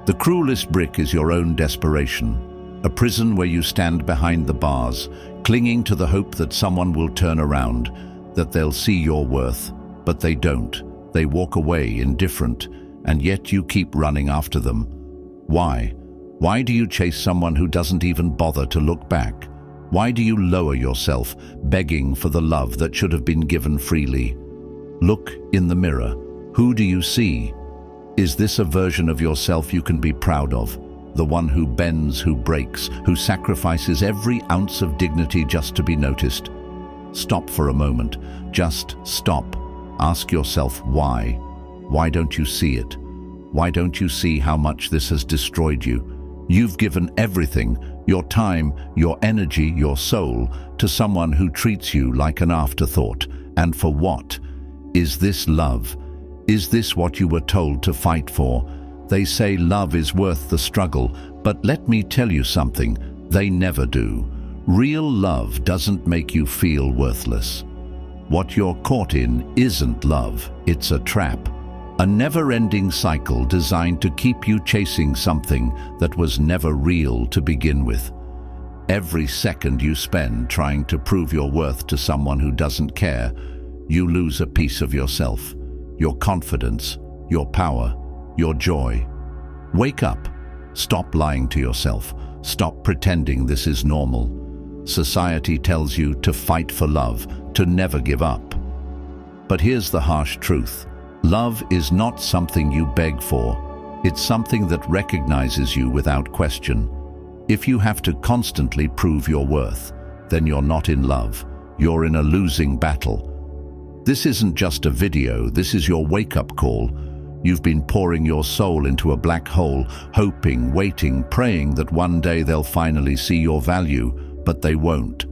The cruelest brick is your own desperation, a prison where you stand behind the bars, clinging to the hope that someone will turn around, that they'll see your worth, but they don't. They walk away indifferent, and yet you keep running after them. Why? Why do you chase someone who doesn't even bother to look back? Why do you lower yourself, begging for the love that should have been given freely? Look in the mirror. Who do you see? Is this a version of yourself you can be proud of? The one who bends, who breaks, who sacrifices every ounce of dignity just to be noticed? Stop for a moment. Just stop. Ask yourself why. Why don't you see it? Why don't you see how much this has destroyed you? You've given everything, your time, your energy, your soul, to someone who treats you like an afterthought. And for what? Is this love? Is this what you were told to fight for? They say love is worth the struggle, but let me tell you something, they never do. Real love doesn't make you feel worthless. What you're caught in isn't love, it's a trap. A never-ending cycle designed to keep you chasing something that was never real to begin with. Every second you spend trying to prove your worth to someone who doesn't care, you lose a piece of yourself, your confidence, your power, your joy. Wake up. Stop lying to yourself. Stop pretending this is normal. Society tells you to fight for love, to never give up. But here's the harsh truth. Love is not something you beg for. It's something that recognizes you without question. If you have to constantly prove your worth, then you're not in love. You're in a losing battle. This isn't just a video, this is your wake-up call. You've been pouring your soul into a black hole, hoping, waiting, praying that one day they'll finally see your value, but they won't.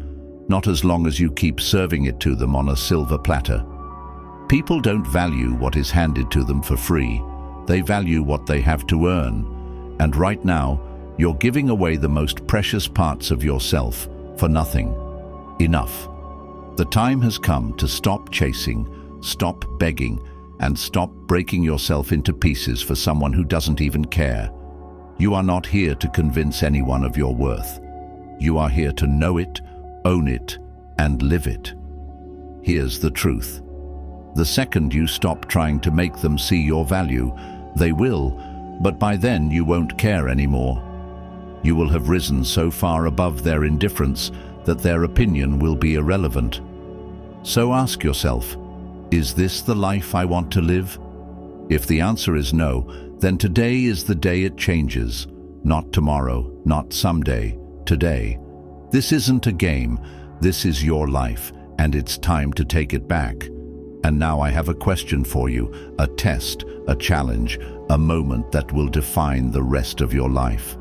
Not as long as you keep serving it to them on a silver platter. People don't value what is handed to them for free. They value what they have to earn. And right now, you're giving away the most precious parts of yourself for nothing. Enough. The time has come to stop chasing, stop begging, and stop breaking yourself into pieces for someone who doesn't even care. You are not here to convince anyone of your worth. You are here to know it, own it, and live it. Here's the truth. The second you stop trying to make them see your value, they will, but by then you won't care anymore. You will have risen so far above their indifference that their opinion will be irrelevant. So ask yourself, is this the life I want to live? If the answer is no, then today is the day it changes. Not tomorrow, not someday, today. This isn't a game, this is your life, and it's time to take it back. And now I have a question for you, a test, a challenge, a moment that will define the rest of your life.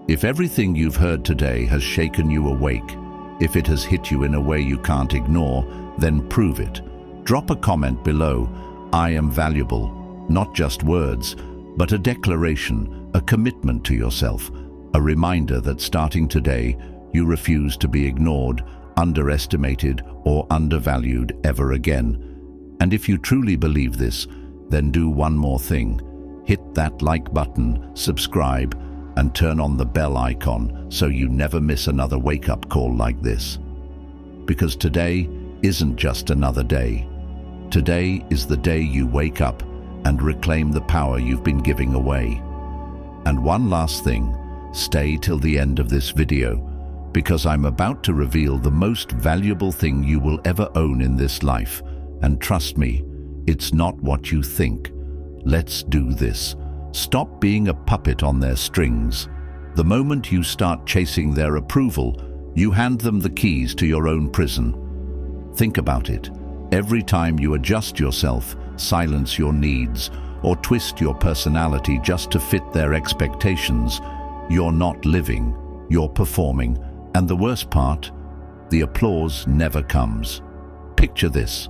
If everything you've heard today has shaken you awake, if it has hit you in a way you can't ignore, then prove it. Drop a comment below. I am valuable. Not just words, but a declaration, a commitment to yourself, a reminder that starting today, you refuse to be ignored, underestimated, or undervalued ever again. And if you truly believe this, then do one more thing. Hit that like button, subscribe, and turn on the bell icon so you never miss another wake-up call like this. Because today isn't just another day. Today is the day you wake up and reclaim the power you've been giving away. And one last thing, stay till the end of this video, because I'm about to reveal the most valuable thing you will ever own in this life. And trust me, it's not what you think. Let's do this. Stop being a puppet on their strings. The moment you start chasing their approval, you hand them the keys to your own prison. Think about it. Every time you adjust yourself, silence your needs, or twist your personality just to fit their expectations, you're not living, you're performing. And the worst part, the applause never comes. Picture this.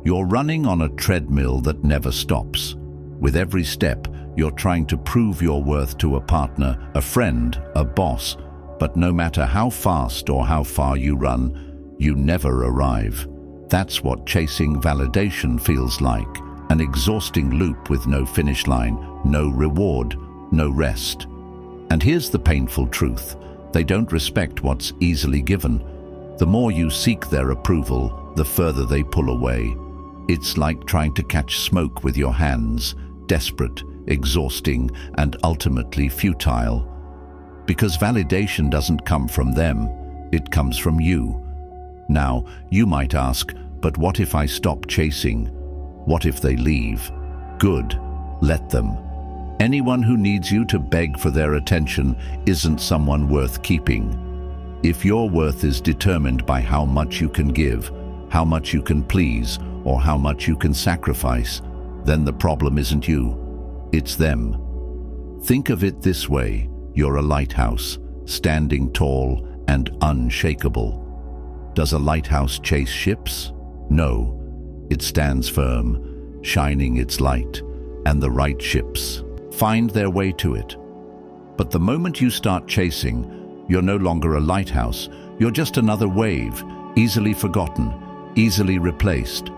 You're running on a treadmill that never stops. With every step, you're trying to prove your worth to a partner, a friend, a boss. But no matter how fast or how far you run, you never arrive. That's what chasing validation feels like. An exhausting loop with no finish line, no reward, no rest. And here's the painful truth. They don't respect what's easily given. The more you seek their approval, the further they pull away. It's like trying to catch smoke with your hands, desperate, exhausting, and ultimately futile. Because validation doesn't come from them, it comes from you. Now, you might ask, but what if I stop chasing? What if they leave? Good, let them. Anyone who needs you to beg for their attention isn't someone worth keeping. If your worth is determined by how much you can give, how much you can please, or how much you can sacrifice, then the problem isn't you, it's them. Think of it this way: you're a lighthouse, standing tall and unshakable. Does a lighthouse chase ships? No. It stands firm, shining its light, and the right ships find their way to it. But the moment you start chasing, you're no longer a lighthouse. You're just another wave, easily forgotten, easily replaced.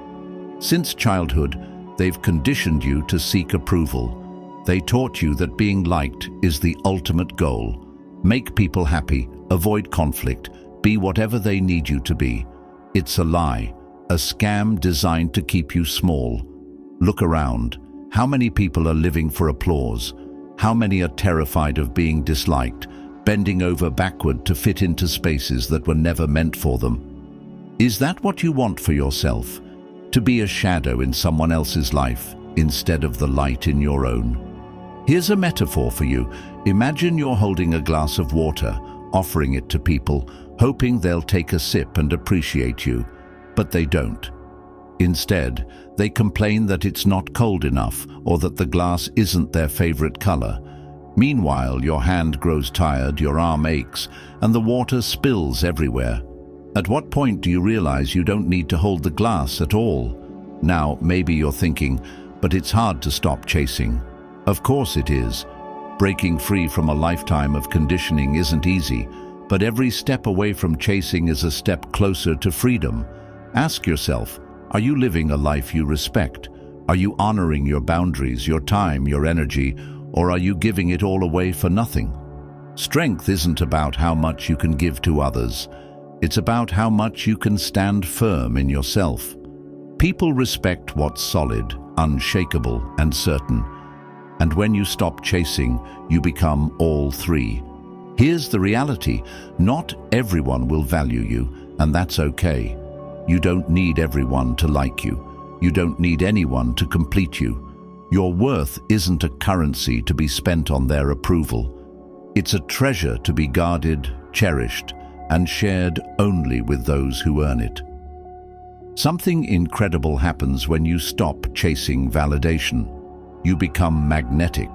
Since childhood, they've conditioned you to seek approval. They taught you that being liked is the ultimate goal. Make people happy, avoid conflict, be whatever they need you to be. It's a lie, a scam designed to keep you small. Look around. How many people are living for applause? How many are terrified of being disliked, bending over backward to fit into spaces that were never meant for them? Is that what you want for yourself? To be a shadow in someone else's life instead of the light in your own? Here's a metaphor for you. Imagine you're holding a glass of water, offering it to people, hoping they'll take a sip and appreciate you, but they don't. Instead, they complain that it's not cold enough or that the glass isn't their favorite color. Meanwhile, your hand grows tired, your arm aches, and the water spills everywhere. At what point do you realize you don't need to hold the glass at all? Now, maybe you're thinking, but it's hard to stop chasing. Of course it is. Breaking free from a lifetime of conditioning isn't easy, but every step away from chasing is a step closer to freedom. Ask yourself, are you living a life you respect? Are you honoring your boundaries, your time, your energy, or are you giving it all away for nothing? Strength isn't about how much you can give to others. It's about how much you can stand firm in yourself. People respect what's solid, unshakable, and certain. And when you stop chasing, you become all three. Here's the reality: not everyone will value you, and that's okay. You don't need everyone to like you. You don't need anyone to complete you. Your worth isn't a currency to be spent on their approval. It's a treasure to be guarded, cherished, and shared only with those who earn it. Something incredible happens when you stop chasing validation. You become magnetic.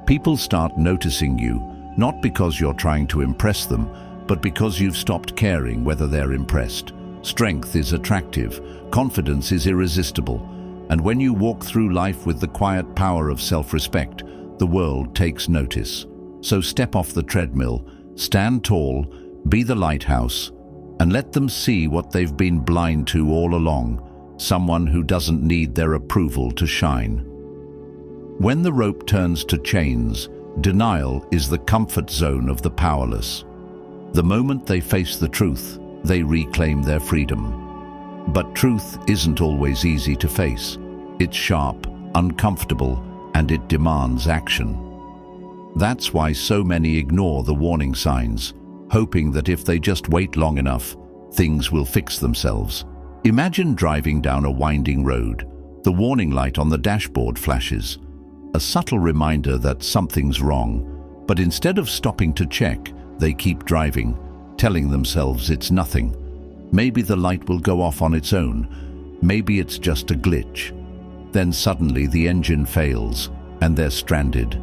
People start noticing you, not because you're trying to impress them, but because you've stopped caring whether they're impressed. Strength is attractive, confidence is irresistible, and when you walk through life with the quiet power of self-respect, the world takes notice. So step off the treadmill, stand tall, be the lighthouse, and let them see what they've been blind to all along, someone who doesn't need their approval to shine. When the rope turns to chains, denial is the comfort zone of the powerless. The moment they face the truth, they reclaim their freedom. But truth isn't always easy to face. It's sharp, uncomfortable, and it demands action. That's why so many ignore the warning signs, hoping that if they just wait long enough, things will fix themselves. Imagine driving down a winding road. The warning light on the dashboard flashes, a subtle reminder that something's wrong. But instead of stopping to check, they keep driving, telling themselves it's nothing. Maybe the light will go off on its own. Maybe it's just a glitch. Then suddenly the engine fails, and they're stranded.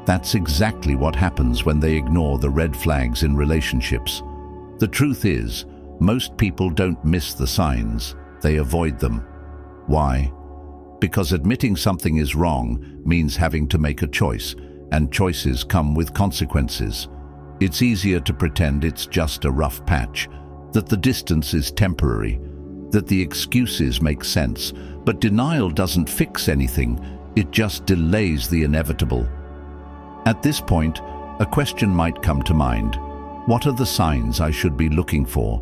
That's exactly what happens when they ignore the red flags in relationships. The truth is, most people don't miss the signs, they avoid them. Why? Because admitting something is wrong means having to make a choice, and choices come with consequences. It's easier to pretend it's just a rough patch, that the distance is temporary, that the excuses make sense, but denial doesn't fix anything, it just delays the inevitable. At this point, a question might come to mind. What are the signs I should be looking for?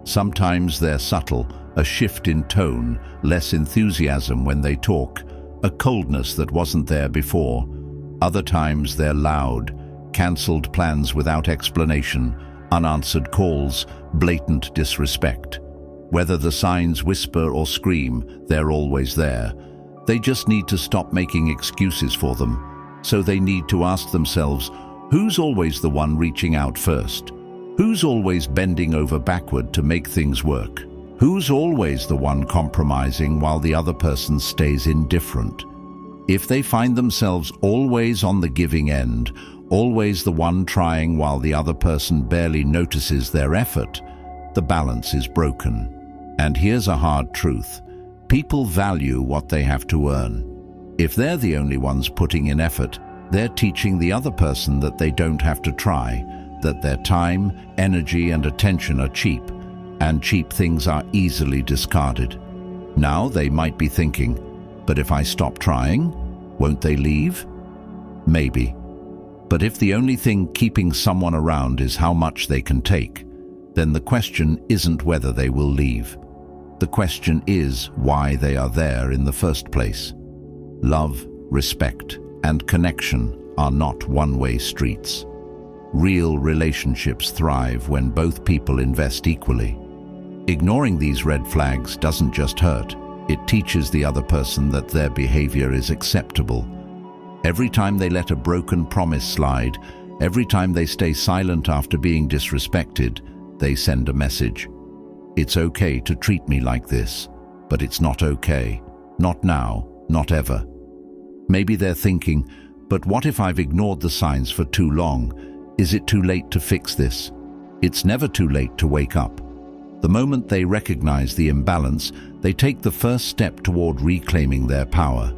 Sometimes they're subtle, a shift in tone, less enthusiasm when they talk, a coldness that wasn't there before. Other times they're loud, cancelled plans without explanation, unanswered calls, blatant disrespect. Whether the signs whisper or scream, they're always there. They just need to stop making excuses for them. So they need to ask themselves, who's always the one reaching out first? Who's always bending over backward to make things work? Who's always the one compromising while the other person stays indifferent? If they find themselves always on the giving end, always the one trying while the other person barely notices their effort, the balance is broken. And here's a hard truth. People value what they have to earn. If they're the only ones putting in effort, they're teaching the other person that they don't have to try, that their time, energy, and attention are cheap, and cheap things are easily discarded. Now they might be thinking, but if I stop trying, won't they leave? Maybe. But if the only thing keeping someone around is how much they can take, then the question isn't whether they will leave. The question is why they are there in the first place. Love, respect, and connection are not one-way streets. Real relationships thrive when both people invest equally. Ignoring these red flags doesn't just hurt, it teaches the other person that their behavior is acceptable. Every time they let a broken promise slide, every time they stay silent after being disrespected, they send a message. It's okay to treat me like this, but it's not okay. Not now, not ever. Maybe they're thinking, but what if I've ignored the signs for too long? Is it too late to fix this? It's never too late to wake up. The moment they recognize the imbalance, they take the first step toward reclaiming their power.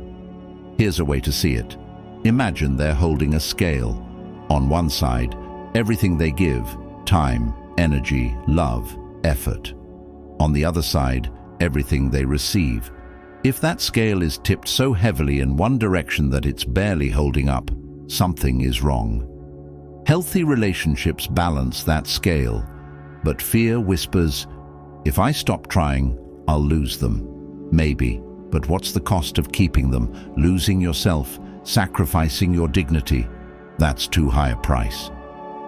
Here's a way to see it. Imagine they're holding a scale. On one side, everything they give, time, energy, love, effort. On the other side, everything they receive. If that scale is tipped so heavily in one direction that it's barely holding up, something is wrong. Healthy relationships balance that scale, but fear whispers, if I stop trying, I'll lose them. Maybe, but what's the cost of keeping them? Losing yourself, sacrificing your dignity. That's too high a price.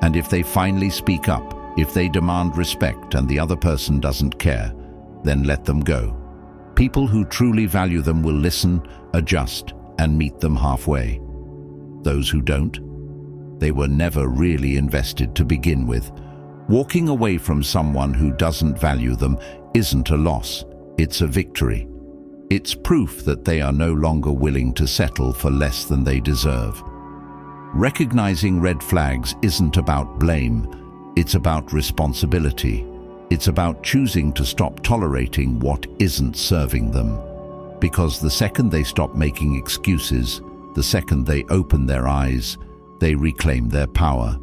And if they finally speak up, if they demand respect and the other person doesn't care, then let them go. People who truly value them will listen, adjust, and meet them halfway. Those who don't, they were never really invested to begin with. Walking away from someone who doesn't value them isn't a loss, it's a victory. It's proof that they are no longer willing to settle for less than they deserve. Recognizing red flags isn't about blame, it's about responsibility. It's about choosing to stop tolerating what isn't serving them. Because the second they stop making excuses, the second they open their eyes, they reclaim their power.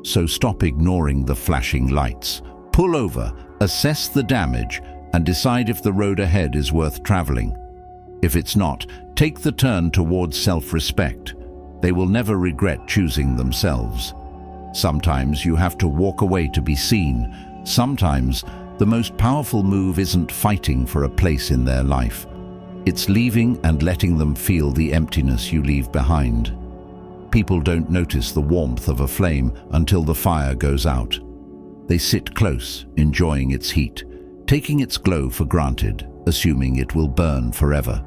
So stop ignoring the flashing lights. Pull over, assess the damage, and decide if the road ahead is worth traveling. If it's not, take the turn towards self-respect. They will never regret choosing themselves. Sometimes you have to walk away to be seen. Sometimes the most powerful move isn't fighting for a place in their life. It's leaving and letting them feel the emptiness you leave behind. People don't notice the warmth of a flame until the fire goes out. They sit close, enjoying its heat, taking its glow for granted, assuming it will burn forever.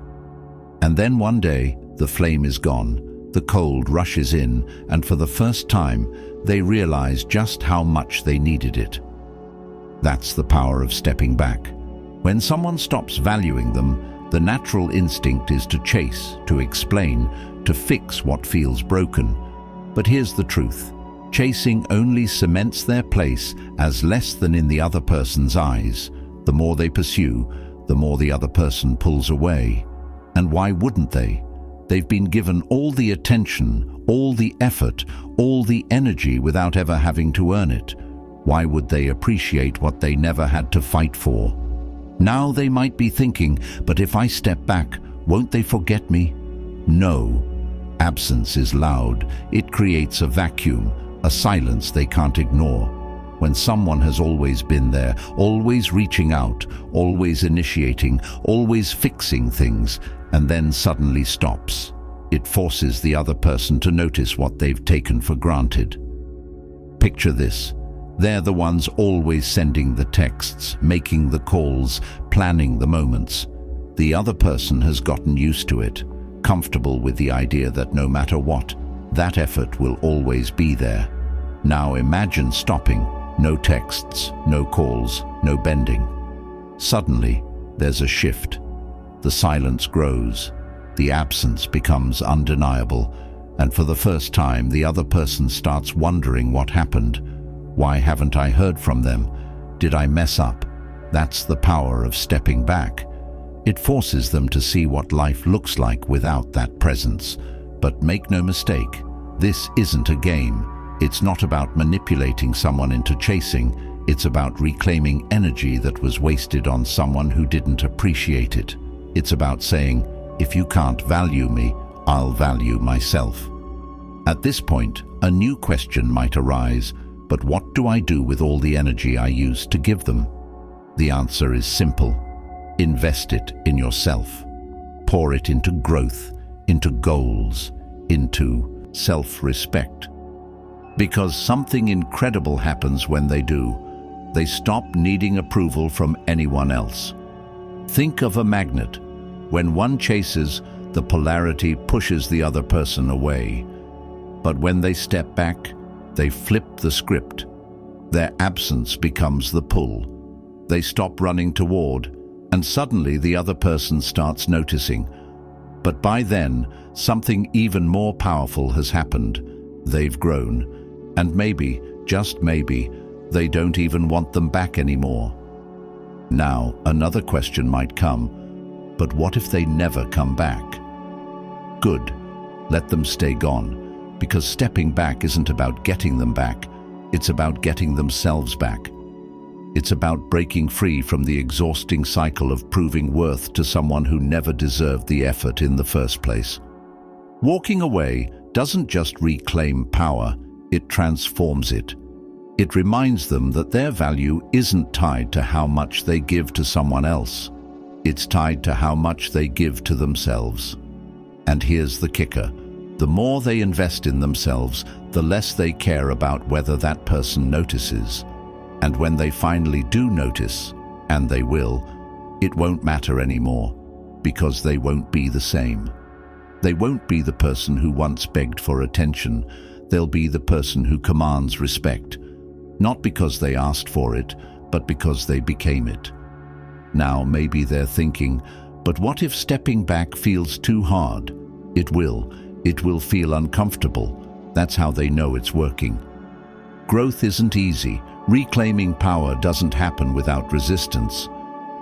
And then one day, the flame is gone, the cold rushes in, and for the first time, they realize just how much they needed it. That's the power of stepping back. When someone stops valuing them, the natural instinct is to chase, to explain, to fix what feels broken. But here's the truth. Chasing only cements their place as less than in the other person's eyes. The more they pursue, the more the other person pulls away. And why wouldn't they? They've been given all the attention, all the effort, all the energy without ever having to earn it. Why would they appreciate what they never had to fight for? Now they might be thinking, but if I step back, won't they forget me? No. Absence is loud. It creates a vacuum, a silence they can't ignore. When someone has always been there, always reaching out, always initiating, always fixing things, and then suddenly stops, it forces the other person to notice what they've taken for granted. Picture this. They're the ones always sending the texts, making the calls, planning the moments. The other person has gotten used to it, comfortable with the idea that no matter what, that effort will always be there. Now imagine stopping. No texts, no calls, no bending. Suddenly, there's a shift. The silence grows. The absence becomes undeniable. And for the first time, the other person starts wondering what happened. Why haven't I heard from them? Did I mess up? That's the power of stepping back. It forces them to see what life looks like without that presence. But make no mistake, this isn't a game. It's not about manipulating someone into chasing. It's about reclaiming energy that was wasted on someone who didn't appreciate it. It's about saying, if you can't value me, I'll value myself. At this point, a new question might arise, but what do I do with all the energy I used to give them? The answer is simple. Invest it in yourself. Pour it into growth, into goals, into self-respect. Because something incredible happens when they do. They stop needing approval from anyone else. Think of a magnet. When one chases, the polarity pushes the other person away. But when they step back, they flip the script. Their absence becomes the pull. They stop running toward, and suddenly the other person starts noticing. But by then, something even more powerful has happened. They've grown. And maybe, just maybe, they don't even want them back anymore. Now, another question might come, but what if they never come back? Good, let them stay gone, because stepping back isn't about getting them back, it's about getting themselves back. It's about breaking free from the exhausting cycle of proving worth to someone who never deserved the effort in the first place. Walking away doesn't just reclaim power, it transforms it. It reminds them that their value isn't tied to how much they give to someone else. It's tied to how much they give to themselves. And here's the kicker. The more they invest in themselves, the less they care about whether that person notices. And when they finally do notice, and they will, it won't matter anymore, because they won't be the same. They won't be the person who once begged for attention. They'll be the person who commands respect, not because they asked for it, but because they became it. Now maybe they're thinking, but what if stepping back feels too hard? It will. It will feel uncomfortable. That's how they know it's working. Growth isn't easy. Reclaiming power doesn't happen without resistance.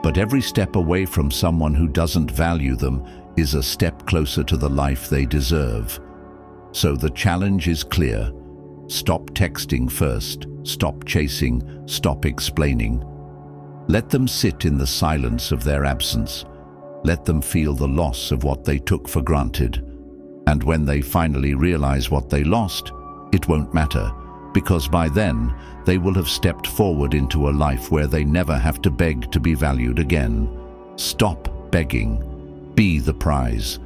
But every step away from someone who doesn't value them is a step closer to the life they deserve. So the challenge is clear. Stop texting first, stop chasing, stop explaining. Let them sit in the silence of their absence. Let them feel the loss of what they took for granted. And when they finally realize what they lost, it won't matter, because by then they will have stepped forward into a life where they never have to beg to be valued again. Stop begging. Be the prize.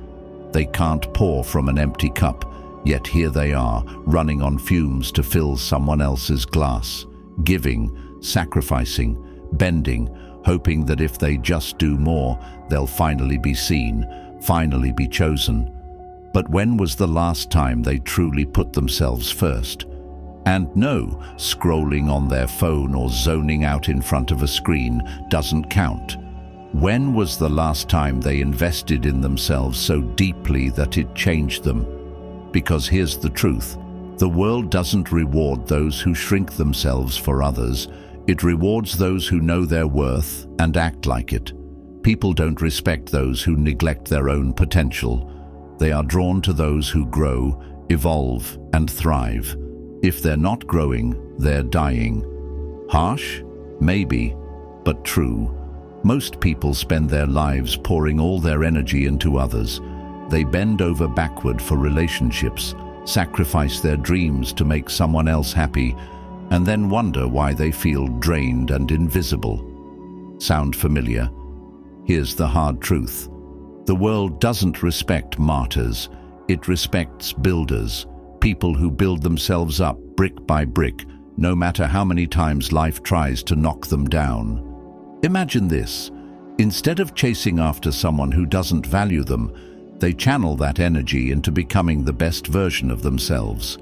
They can't pour from an empty cup. Yet here they are, running on fumes to fill someone else's glass, giving, sacrificing, bending, hoping that if they just do more, they'll finally be seen, finally be chosen. But when was the last time they truly put themselves first? And no, scrolling on their phone or zoning out in front of a screen doesn't count. When was the last time they invested in themselves so deeply that it changed them? Because here's the truth, the world doesn't reward those who shrink themselves for others. It rewards those who know their worth and act like it. People don't respect those who neglect their own potential. They are drawn to those who grow, evolve, and thrive. If they're not growing, they're dying. Harsh? Maybe, but true. Most people spend their lives pouring all their energy into others. They bend over backward for relationships, sacrifice their dreams to make someone else happy, and then wonder why they feel drained and invisible. Sound familiar? Here's the hard truth. The world doesn't respect martyrs. It respects builders, people who build themselves up brick by brick, no matter how many times life tries to knock them down. Imagine this. Instead of chasing after someone who doesn't value them, they channel that energy into becoming the best version of themselves.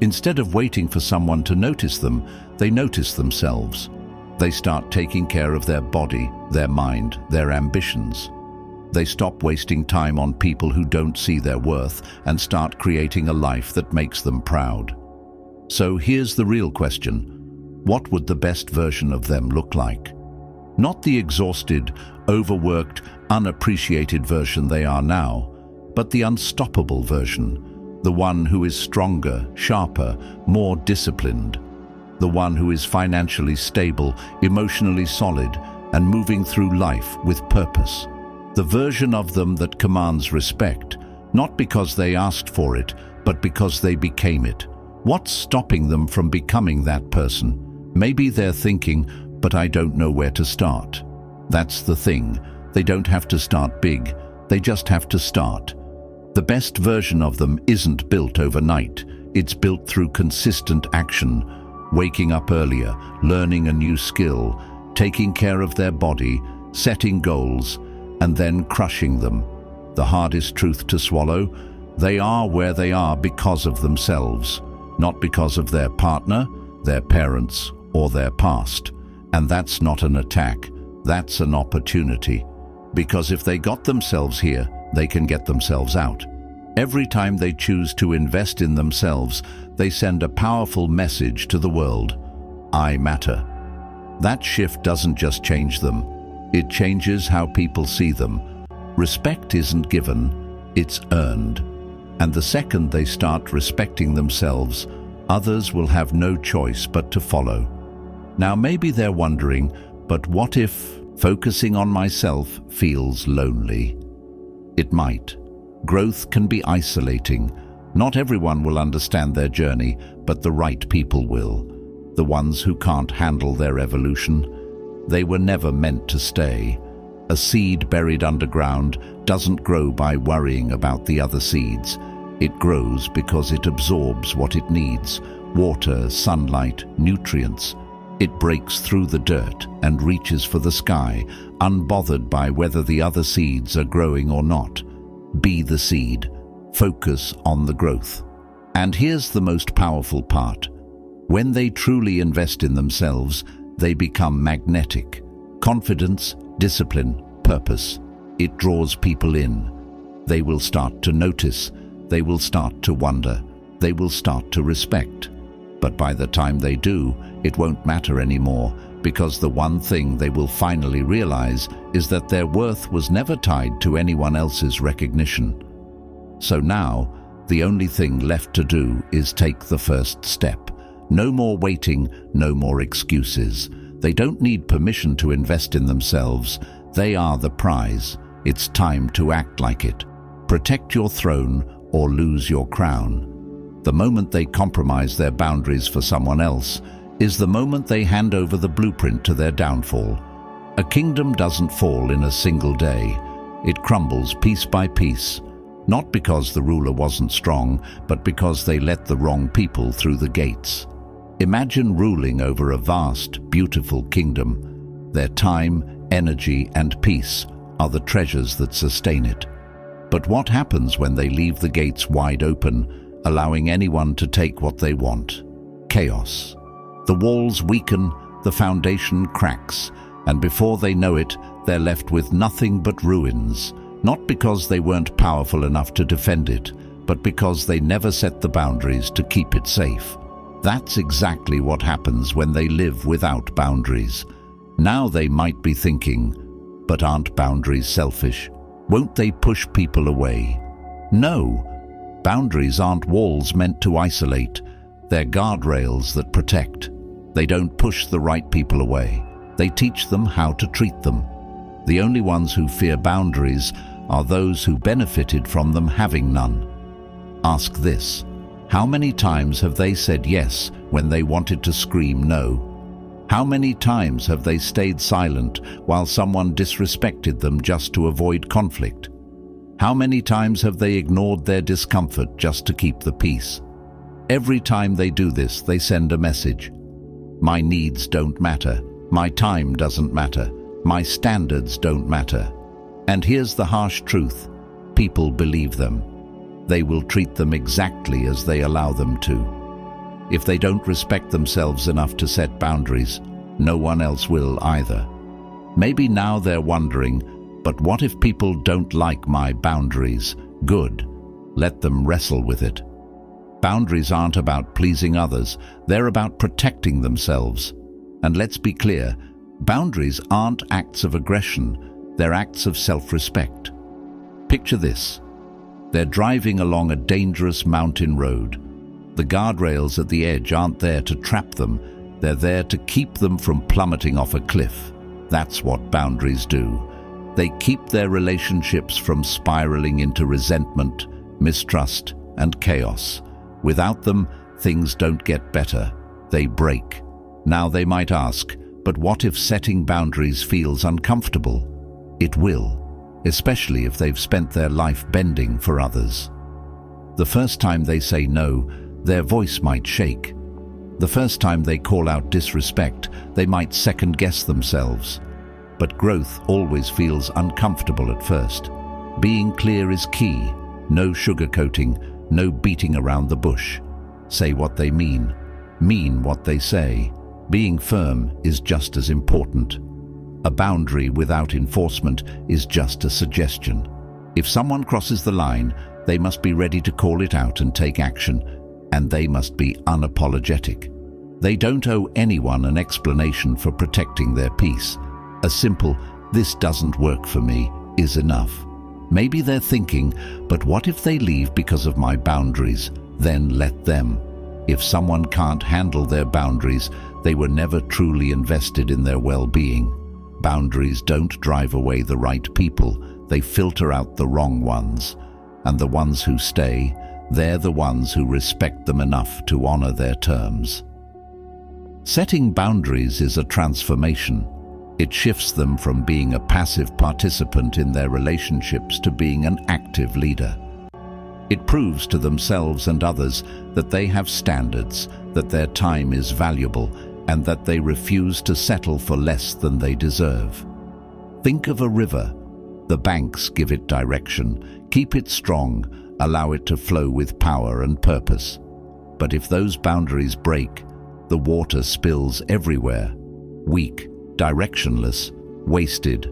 Instead of waiting for someone to notice them, they notice themselves. They start taking care of their body, their mind, their ambitions. They stop wasting time on people who don't see their worth and start creating a life that makes them proud. So here's the real question. What would the best version of them look like? Not the exhausted, overworked, unappreciated version they are now, but the unstoppable version, the one who is stronger, sharper, more disciplined, the one who is financially stable, emotionally solid, and moving through life with purpose. The version of them that commands respect, not because they asked for it, but because they became it. What's stopping them from becoming that person? Maybe they're thinking, but I don't know where to start. That's the thing. They don't have to start big. They just have to start. The best version of them isn't built overnight. It's built through consistent action, waking up earlier, learning a new skill, taking care of their body, setting goals, and then crushing them. The hardest truth to swallow: they are where they are because of themselves, not because of their partner, their parents, or their past. And that's not an attack, that's an opportunity. Because if they got themselves here, they can get themselves out. Every time they choose to invest in themselves, they send a powerful message to the world. I matter. That shift doesn't just change them, it changes how people see them. Respect isn't given, it's earned. And the second they start respecting themselves, others will have no choice but to follow. Now maybe they're wondering, but what if focusing on myself feels lonely? It might. Growth can be isolating. Not everyone will understand their journey, but the right people will. The ones who can't handle their evolution. They were never meant to stay. A seed buried underground doesn't grow by worrying about the other seeds. It grows because it absorbs what it needs: water, sunlight, nutrients. It breaks through the dirt and reaches for the sky, unbothered by whether the other seeds are growing or not. Be the seed. Focus on the growth. And here's the most powerful part. When they truly invest in themselves, they become magnetic. Confidence, discipline, purpose. It draws people in. They will start to notice. They will start to wonder. They will start to respect. But by the time they do, it won't matter anymore, because the one thing they will finally realize is that their worth was never tied to anyone else's recognition. So now, the only thing left to do is take the first step. No more waiting, no more excuses. They don't need permission to invest in themselves. They are the prize. It's time to act like it. Protect your throne or lose your crown. The moment they compromise their boundaries for someone else is the moment they hand over the blueprint to their downfall. A kingdom doesn't fall in a single day. It crumbles piece by piece, not because the ruler wasn't strong, but because they let the wrong people through the gates. Imagine ruling over a vast, beautiful kingdom. Their time, energy, and peace are the treasures that sustain it. But what happens when they leave the gates wide open, allowing anyone to take what they want? Chaos. The walls weaken, the foundation cracks, and before they know it, they're left with nothing but ruins, not because they weren't powerful enough to defend it, but because they never set the boundaries to keep it safe. That's exactly what happens when they live without boundaries. Now they might be thinking, but aren't boundaries selfish? Won't they push people away? No. Boundaries aren't walls meant to isolate. They're guardrails that protect. They don't push the right people away. They teach them how to treat them. The only ones who fear boundaries are those who benefited from them having none. Ask this: how many times have they said yes when they wanted to scream no? How many times have they stayed silent while someone disrespected them just to avoid conflict? How many times have they ignored their discomfort just to keep the peace? Every time they do this, they send a message. My needs don't matter. My time doesn't matter. My standards don't matter. And here's the harsh truth: people believe them. They will treat them exactly as they allow them to. If they don't respect themselves enough to set boundaries, no one else will either. Maybe now they're wondering, but what if people don't like my boundaries? Good. Let them wrestle with it. Boundaries aren't about pleasing others. They're about protecting themselves. And let's be clear, boundaries aren't acts of aggression. They're acts of self-respect. Picture this. They're driving along a dangerous mountain road. The guardrails at the edge aren't there to trap them. They're there to keep them from plummeting off a cliff. That's what boundaries do. They keep their relationships from spiraling into resentment, mistrust, and chaos. Without them, things don't get better. They break. Now they might ask, but what if setting boundaries feels uncomfortable? It will, especially if they've spent their life bending for others. The first time they say no, their voice might shake. The first time they call out disrespect, they might second-guess themselves. But growth always feels uncomfortable at first. Being clear is key. No sugarcoating, no beating around the bush. Say what they mean what they say. Being firm is just as important. A boundary without enforcement is just a suggestion. If someone crosses the line, they must be ready to call it out and take action, and they must be unapologetic. They don't owe anyone an explanation for protecting their peace. A simple, "This doesn't work for me," is enough. Maybe they're thinking, but what if they leave because of my boundaries? Then let them. If someone can't handle their boundaries, they were never truly invested in their well-being. Boundaries don't drive away the right people, they filter out the wrong ones. And the ones who stay, they're the ones who respect them enough to honor their terms. Setting boundaries is a transformation. It shifts them from being a passive participant in their relationships to being an active leader. It proves to themselves and others that they have standards, that their time is valuable, and that they refuse to settle for less than they deserve. Think of a river. The banks give it direction. Keep it strong. Allow it to flow with power and purpose. But if those boundaries break, the water spills everywhere. Weak, directionless, wasted.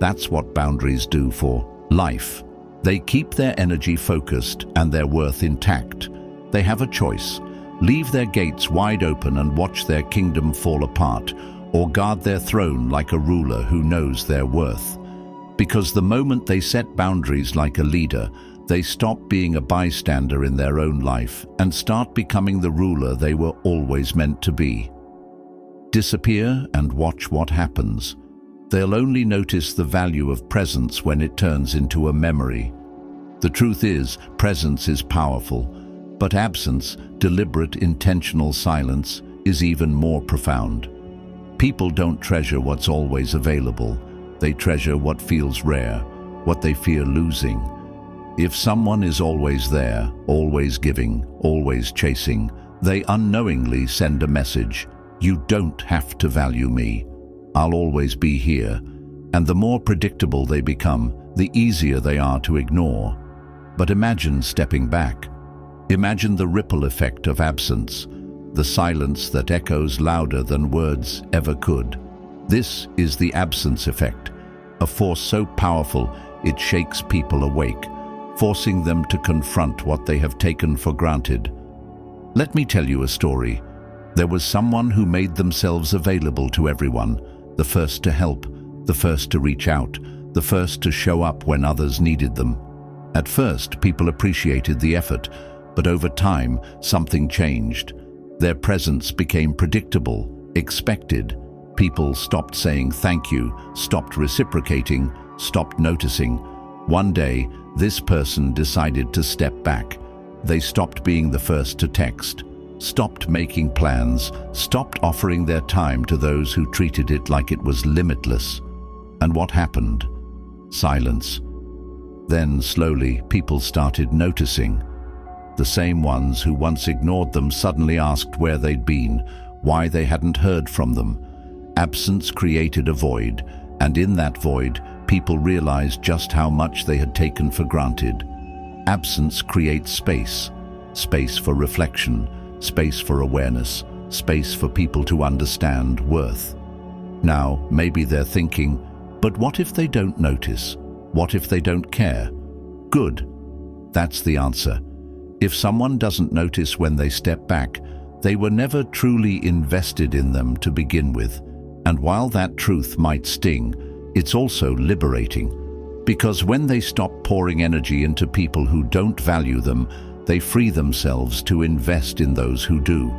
That's what boundaries do for life. They keep their energy focused and their worth intact. They have a choice. Leave their gates wide open and watch their kingdom fall apart, or guard their throne like a ruler who knows their worth. Because the moment they set boundaries like a leader, they stop being a bystander in their own life and start becoming the ruler they were always meant to be. Disappear and watch what happens. They'll only notice the value of presence when it turns into a memory. The truth is, presence is powerful, but absence, deliberate, intentional silence, is even more profound. People don't treasure what's always available. They treasure what feels rare, what they fear losing. If someone is always there, always giving, always chasing, they unknowingly send a message: you don't have to value me. I'll always be here. And the more predictable they become, the easier they are to ignore. But imagine stepping back. Imagine the ripple effect of absence, the silence that echoes louder than words ever could. This is the absence effect, a force so powerful it shakes people awake, forcing them to confront what they have taken for granted. Let me tell you a story. There was someone who made themselves available to everyone, the first to help, the first to reach out, the first to show up when others needed them. At first, people appreciated the effort, but over time, something changed. Their presence became predictable, expected. People stopped saying thank you, stopped reciprocating, stopped noticing. One day, this person decided to step back. They stopped being the first to text, stopped making plans, stopped offering their time to those who treated it like it was limitless. And what happened? Silence. Then, slowly, people started noticing. The same ones who once ignored them suddenly asked where they'd been, why they hadn't heard from them. Absence created a void, and in that void, people realized just how much they had taken for granted. Absence creates space. Space for reflection, space for awareness, space for people to understand worth. Now, maybe they're thinking, but what if they don't notice? What if they don't care? Good. That's the answer. If someone doesn't notice when they step back, they were never truly invested in them to begin with. And while that truth might sting, it's also liberating. Because when they stop pouring energy into people who don't value them, they free themselves to invest in those who do.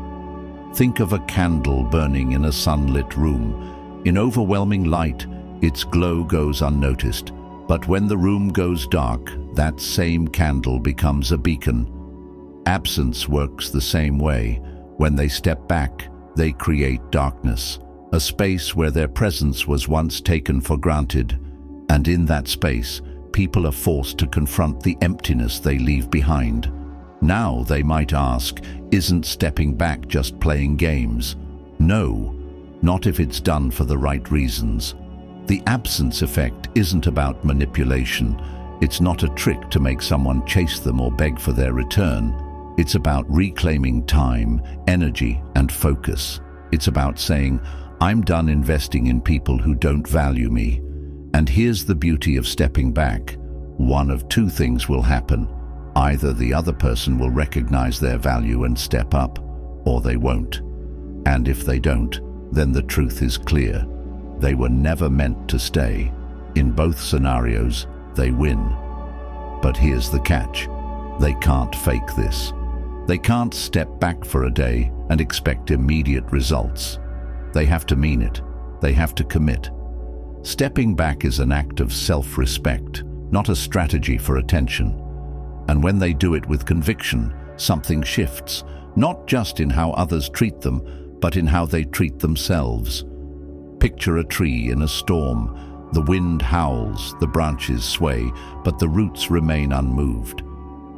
Think of a candle burning in a sunlit room. In overwhelming light, its glow goes unnoticed. But when the room goes dark, that same candle becomes a beacon. Absence works the same way. When they step back, they create darkness, a space where their presence was once taken for granted. And in that space, people are forced to confront the emptiness they leave behind. Now they might ask, isn't stepping back just playing games? No, not if it's done for the right reasons. The absence effect isn't about manipulation. It's not a trick to make someone chase them or beg for their return. It's about reclaiming time, energy, and focus. It's about saying, I'm done investing in people who don't value me. And here's the beauty of stepping back. One of two things will happen. Either the other person will recognize their value and step up, or they won't. And if they don't, then the truth is clear. They were never meant to stay. In both scenarios, they win. But here's the catch. They can't fake this. They can't step back for a day and expect immediate results. They have to mean it. They have to commit. Stepping back is an act of self-respect, not a strategy for attention. And when they do it with conviction, something shifts, not just in how others treat them, but in how they treat themselves. Picture a tree in a storm. The wind howls, the branches sway, but the roots remain unmoved.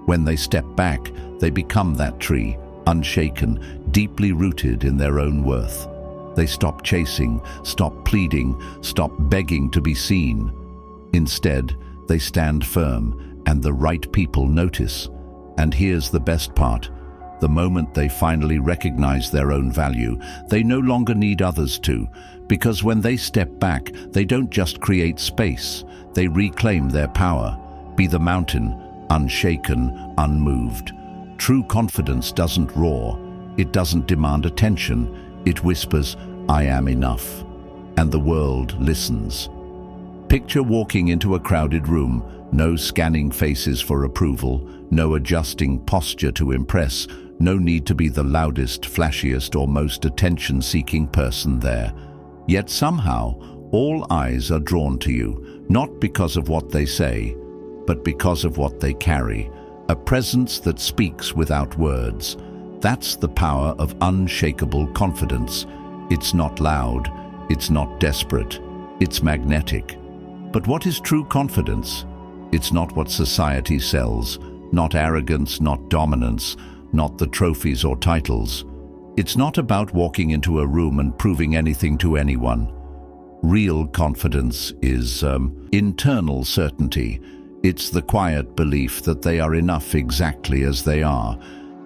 When they step back, they become that tree, unshaken, deeply rooted in their own worth. They stop chasing, stop pleading, stop begging to be seen. Instead, they stand firm, and the right people notice. And here's the best part. The moment they finally recognize their own value, they no longer need others to, because when they step back, they don't just create space, they reclaim their power. Be the mountain, unshaken, unmoved. True confidence doesn't roar, it doesn't demand attention, it whispers, I am enough. And the world listens. Picture walking into a crowded room, no scanning faces for approval, no adjusting posture to impress, no need to be the loudest, flashiest, or most attention-seeking person there. Yet somehow, all eyes are drawn to you, not because of what they say, but because of what they carry, a presence that speaks without words. That's the power of unshakable confidence. It's not loud, it's not desperate, it's magnetic. But what is true confidence? It's not what society sells, not arrogance, not dominance, not the trophies or titles. It's not about walking into a room and proving anything to anyone. Real confidence is internal certainty. It's the quiet belief that they are enough exactly as they are.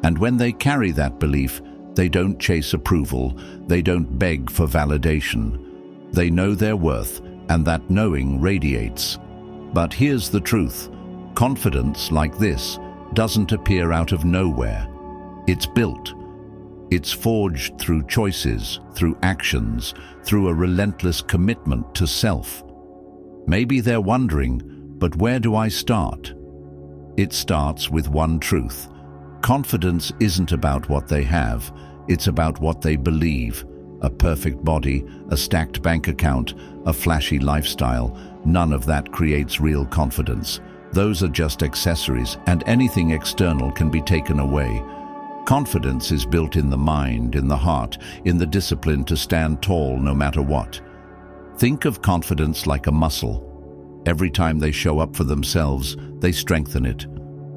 And when they carry that belief, they don't chase approval, they don't beg for validation. They know their worth, and that knowing radiates. But here's the truth. Confidence like this doesn't appear out of nowhere. It's built. It's forged through choices, through actions, through a relentless commitment to self. Maybe they're wondering, but where do I start? It starts with one truth. Confidence isn't about what they have, it's about what they believe. A perfect body, a stacked bank account, a flashy lifestyle, none of that creates real confidence. Those are just accessories, and anything external can be taken away. Confidence is built in the mind, in the heart, in the discipline to stand tall no matter what. Think of confidence like a muscle. Every time they show up for themselves, they strengthen it.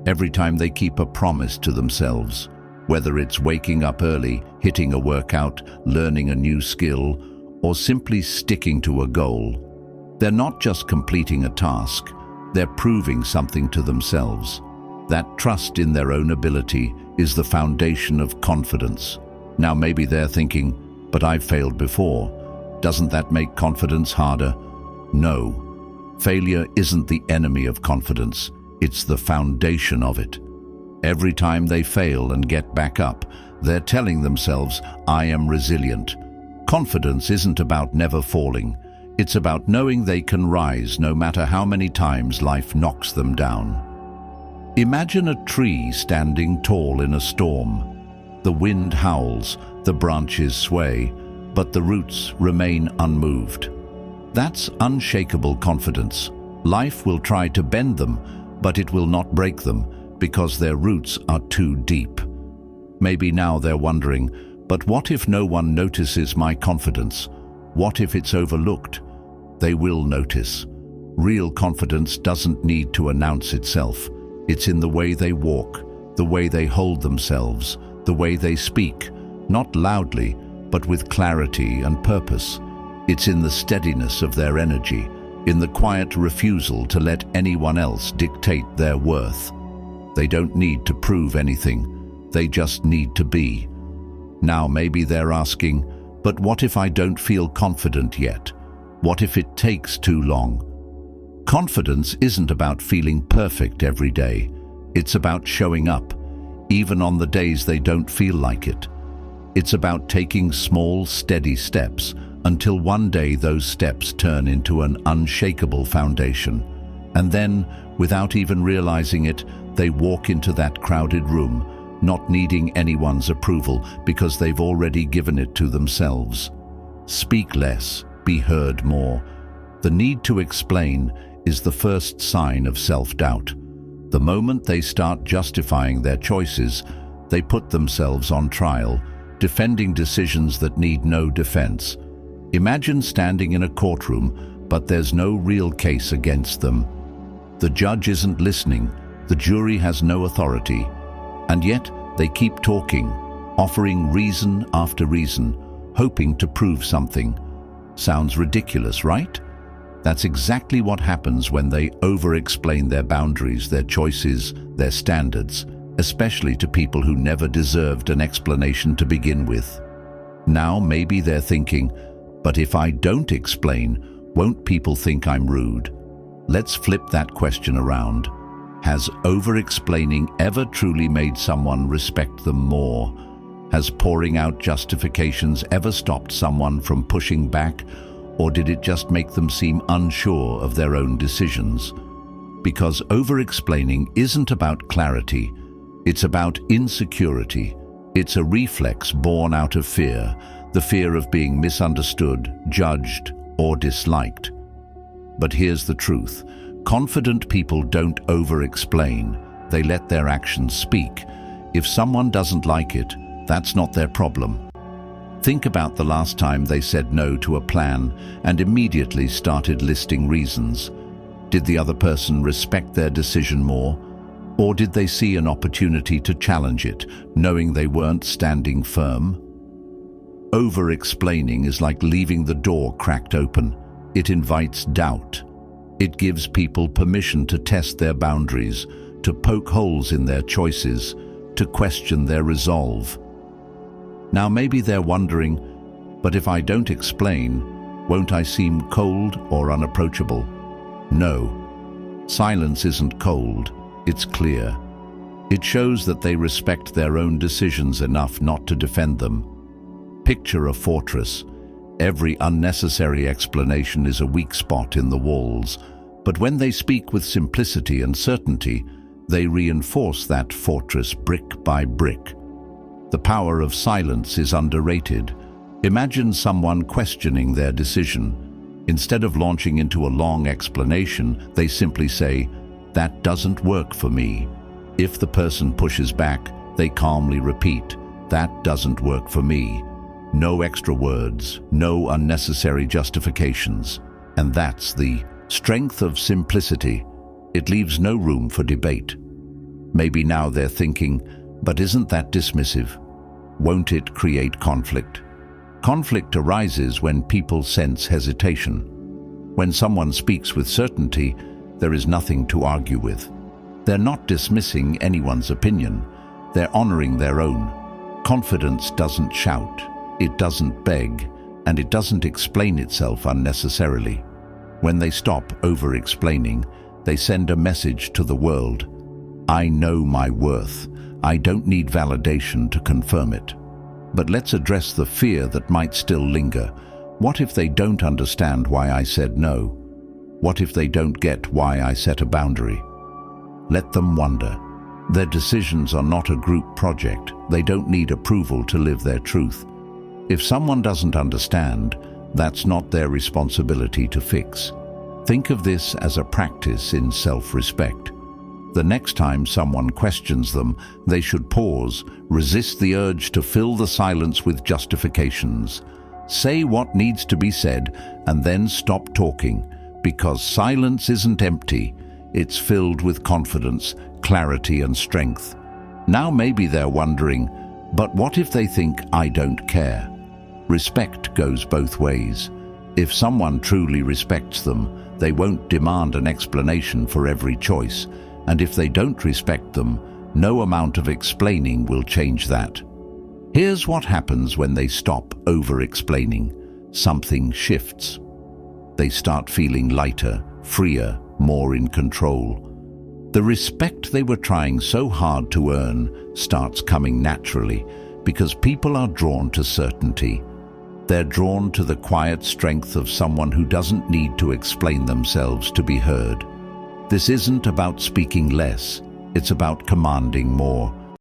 Every time they keep a promise to themselves, whether it's waking up early, hitting a workout, learning a new skill, or simply sticking to a goal. They're not just completing a task, they're proving something to themselves. That trust in their own ability is the foundation of confidence. Now maybe they're thinking, but I've failed before. Doesn't that make confidence harder? No. Failure isn't the enemy of confidence, it's the foundation of it. Every time they fail and get back up, they're telling themselves, I am resilient. Confidence isn't about never falling. It's about knowing they can rise no matter how many times life knocks them down. Imagine a tree standing tall in a storm. The wind howls, the branches sway, but the roots remain unmoved. That's unshakable confidence. Life will try to bend them, but it will not break them because their roots are too deep. Maybe now they're wondering, but what if no one notices my confidence? What if it's overlooked? They will notice. Real confidence doesn't need to announce itself. It's in the way they walk, the way they hold themselves, the way they speak, not loudly, but with clarity and purpose. It's in the steadiness of their energy, in the quiet refusal to let anyone else dictate their worth. They don't need to prove anything, they just need to be. Now maybe they're asking, but what if I don't feel confident yet? What if it takes too long? Confidence isn't about feeling perfect every day. It's about showing up, even on the days they don't feel like it. It's about taking small, steady steps until one day those steps turn into an unshakable foundation. And then, without even realizing it, they walk into that crowded room, not needing anyone's approval because they've already given it to themselves. Speak less, be heard more. The need to explain is the first sign of self-doubt. The moment they start justifying their choices, they put themselves on trial, defending decisions that need no defense. Imagine standing in a courtroom, but there's no real case against them. The judge isn't listening, the jury has no authority, and yet they keep talking, offering reason after reason, hoping to prove something. Sounds ridiculous, right? That's exactly what happens when they over-explain their boundaries, their choices, their standards, especially to people who never deserved an explanation to begin with. Now maybe they're thinking, but if I don't explain, won't people think I'm rude? Let's flip that question around. Has over-explaining ever truly made someone respect them more? Has pouring out justifications ever stopped someone from pushing back, or did it just make them seem unsure of their own decisions? Because over-explaining isn't about clarity, it's about insecurity. It's a reflex born out of fear, the fear of being misunderstood, judged, or disliked. But here's the truth. Confident people don't over-explain. They let their actions speak. If someone doesn't like it, that's not their problem. Think about the last time they said no to a plan and immediately started listing reasons. Did the other person respect their decision more? Or did they see an opportunity to challenge it, knowing they weren't standing firm? Over-explaining is like leaving the door cracked open. It invites doubt. It gives people permission to test their boundaries, to poke holes in their choices, to question their resolve. Now maybe they're wondering, but if I don't explain, won't I seem cold or unapproachable? No. Silence isn't cold, it's clear. It shows that they respect their own decisions enough not to defend them. Picture a fortress. Every unnecessary explanation is a weak spot in the walls, but when they speak with simplicity and certainty, they reinforce that fortress brick by brick. The power of silence is underrated. Imagine someone questioning their decision. Instead of launching into a long explanation, they simply say, "That doesn't work for me." If the person pushes back, they calmly repeat, "That doesn't work for me." No extra words, no unnecessary justifications. And that's the strength of simplicity. It leaves no room for debate. Maybe now they're thinking, but isn't that dismissive? Won't it create conflict? Conflict arises when people sense hesitation. When someone speaks with certainty, there is nothing to argue with. They're not dismissing anyone's opinion. They're honoring their own. Confidence doesn't shout, it doesn't beg, and it doesn't explain itself unnecessarily. When they stop over-explaining, they send a message to the world. I know my worth. I don't need validation to confirm it. But let's address the fear that might still linger. What if they don't understand why I said no? What if they don't get why I set a boundary? Let them wonder. Their decisions are not a group project. They don't need approval to live their truth. If someone doesn't understand, that's not their responsibility to fix. Think of this as a practice in self-respect. The next time someone questions them, they should pause, resist the urge to fill the silence with justifications. Say what needs to be said and then stop talking, because silence isn't empty. It's filled with confidence, clarity, and strength. Now maybe they're wondering, but what if they think I don't care? Respect goes both ways. If someone truly respects them, they won't demand an explanation for every choice. And if they don't respect them, no amount of explaining will change that. Here's what happens when they stop over-explaining. Something shifts. They start feeling lighter, freer, more in control. The respect they were trying so hard to earn starts coming naturally, because people are drawn to certainty. They're drawn to the quiet strength of someone who doesn't need to explain themselves to be heard. This isn't about speaking less, it's about commanding more.